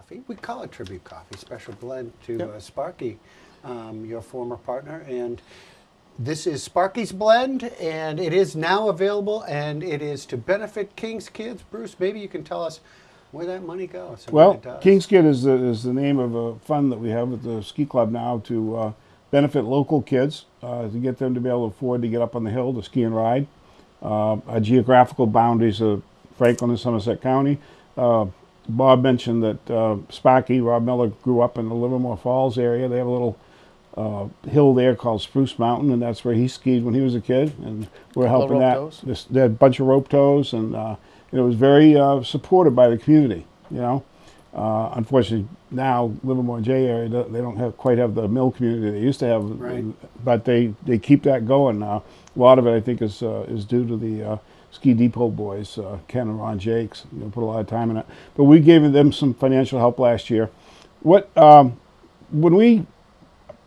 coffee. We call it tribute coffee, special blend to Sparky, your former partner. And this is Sparky's blend, and it is now available, and it is to benefit King's Kids. Bruce, maybe you can tell us where that money goes. Well, King's Kid is the name of a fund that we have at the ski club now to benefit local kids, to get them to be able to afford to get up on the hill to ski and ride. Our geographical boundaries are Franklin and Somerset County. Bob mentioned that Sparky, Rob Miller, grew up in the Livermore Falls area. They have a little hill there called Spruce Mountain, and that's where he skied when he was a kid. And we're helping that. They had a bunch of rope tows, and it was very supported by the community. You know, unfortunately now Livermore and Jay area they don't quite have the mill community they used to have, right. But they keep that going now. A lot of it I think is due to the Ski Depot boys, Ken and Ron Jakes. You know, put a lot of time in it. But we gave them some financial help last year.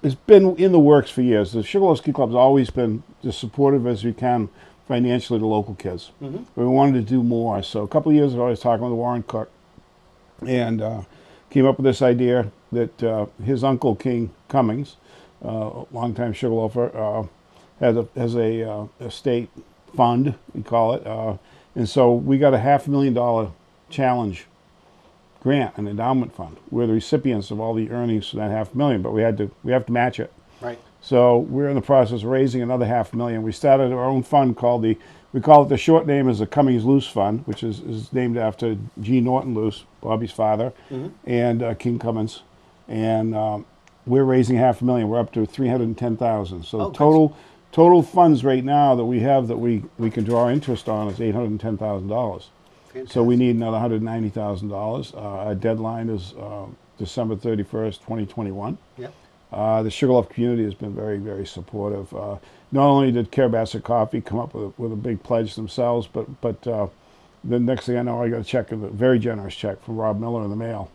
It's been in the works for years. The Sugarloaf Ski Club's always been as supportive as we can financially to local kids. Mm-hmm. We wanted to do more. So a couple of years ago, I was talking with Warren Cook and came up with this idea that his uncle, King Cummings, longtime Sugarloafer, has a state fund, we call it. And so we got a $500,000 challenge grant, an endowment fund. We're the recipients of all the earnings for that $500,000, but we have to match it. Right. So we're in the process of raising another $500,000. We started our own fund called we call it, the short name is the Cummings Luce Fund, which is named after G. Norton Luce, Bobby's father, mm-hmm. and King Cummings. And we're raising $500,000. We're up to $310,000. So total funds right now that we have that we can draw interest on is $810,000. So we need another $190,000. Our deadline is December 31st, 2021. Yep. The Sugarloaf community has been very, very supportive. Not only did CarrabassettCoffee come up with a big pledge themselves, but the next thing I know, I got a check, a very generous check from Rob Miller in the mail,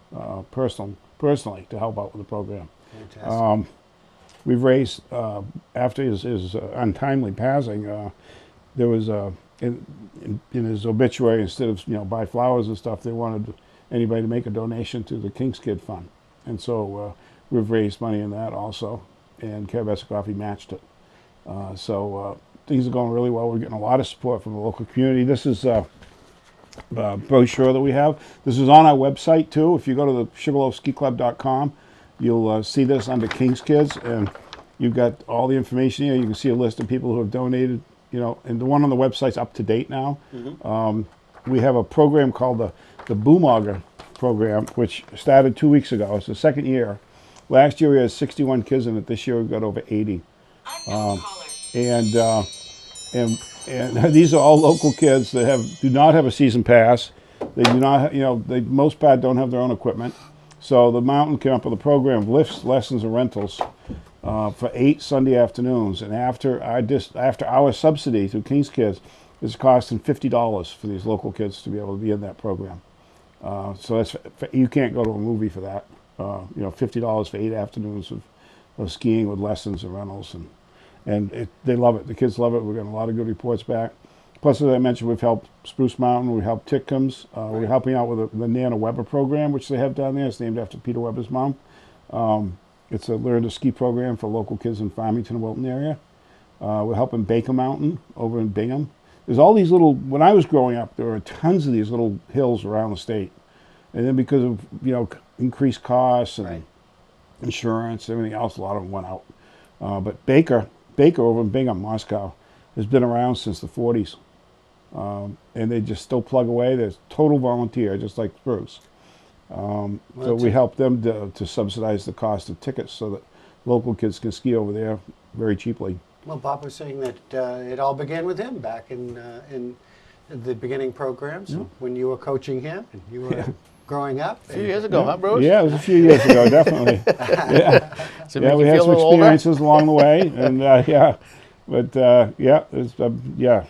personally, to help out with the program. Fantastic. We've raised, after his untimely passing, there was in his obituary, instead of buy flowers and stuff, they wanted anybody to make a donation to the King's Kid Fund, and so we've raised money in that also, and CarrabassettCoffee matched it. So things are going really well. We're getting a lot of support from the local community. This is a brochure that we have. This is on our website too. If you go to the sugarloafskiclub.com, you'll see this under King's Kids, and you've got all the information here. You can see a list of people who have donated. And the one on the website's up to date now. Mm-hmm. We have a program called the Boomogger program, which started 2 weeks ago. It's the second year. Last year we had 61 kids in it. This year we've got over 80. And these are all local kids that do not have a season pass. They do not, they most part don't have their own equipment. So the mountain came up with a program of lifts, lessons, and rentals. For 8 Sunday afternoons, and after our subsidy through King's Kids, it's costing $50 for these local kids to be able to be in that program. So you can't go to a movie for that. $50 for 8 afternoons of skiing with lessons and rentals, and they love it. The kids love it. We're getting a lot of good reports back. Plus, as I mentioned, we've helped Spruce Mountain. We helped Titcombs. We're helping out with the Nana Weber program, which they have down there. It's named after Peter Weber's mom. It's a learn to ski program for local kids in Farmington and Wilton area. We're helping Baker Mountain over in Bingham. There's all these when I was growing up, there were tons of these little hills around the state. And then because of, increased costs and insurance, everything else, a lot of them went out. But Baker over in Bingham, Moscow, has been around since the 40s. And they just still plug away. They're total volunteer, just like Bruce. So we help them to subsidize the cost of tickets so that local kids can ski over there very cheaply. Well, Bob was saying that it all began with him back in the beginning programs when you were coaching him and you were growing up. A few years ago, huh, Bruce? Yeah, it was a few years ago, definitely. Yeah, we had some experiences along the way, and but that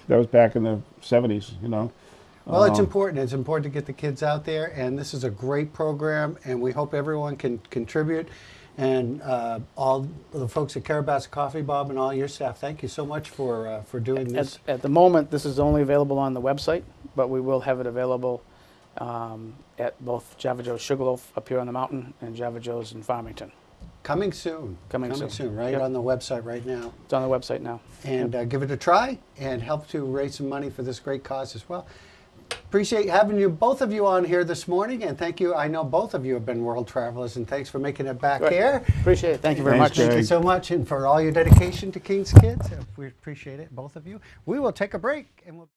was back in the 70s, Well, it's important. It's important to get the kids out there, and this is a great program, and we hope everyone can contribute. And all the folks at CarrabassettCoffee, Bob, and all your staff, thank you so much for doing this. At the moment, this is only available on the website, but we will have it available at both Java Joe's Sugarloaf up here on the mountain and Java Joe's in Farmington. Coming soon. Coming soon. Right Yep. on the website right now. It's on the website now. And give it a try and help to raise some money for this great cause as well. Appreciate having you, both of you, on here this morning, and thank you. I know both of you have been world travelers, and thanks for making it back Right. here. Appreciate it. Thank you very Thanks, much. Greg. Thank you so much, and for all your dedication to King's Kids. We appreciate it, both of you. We will take a break, and we'll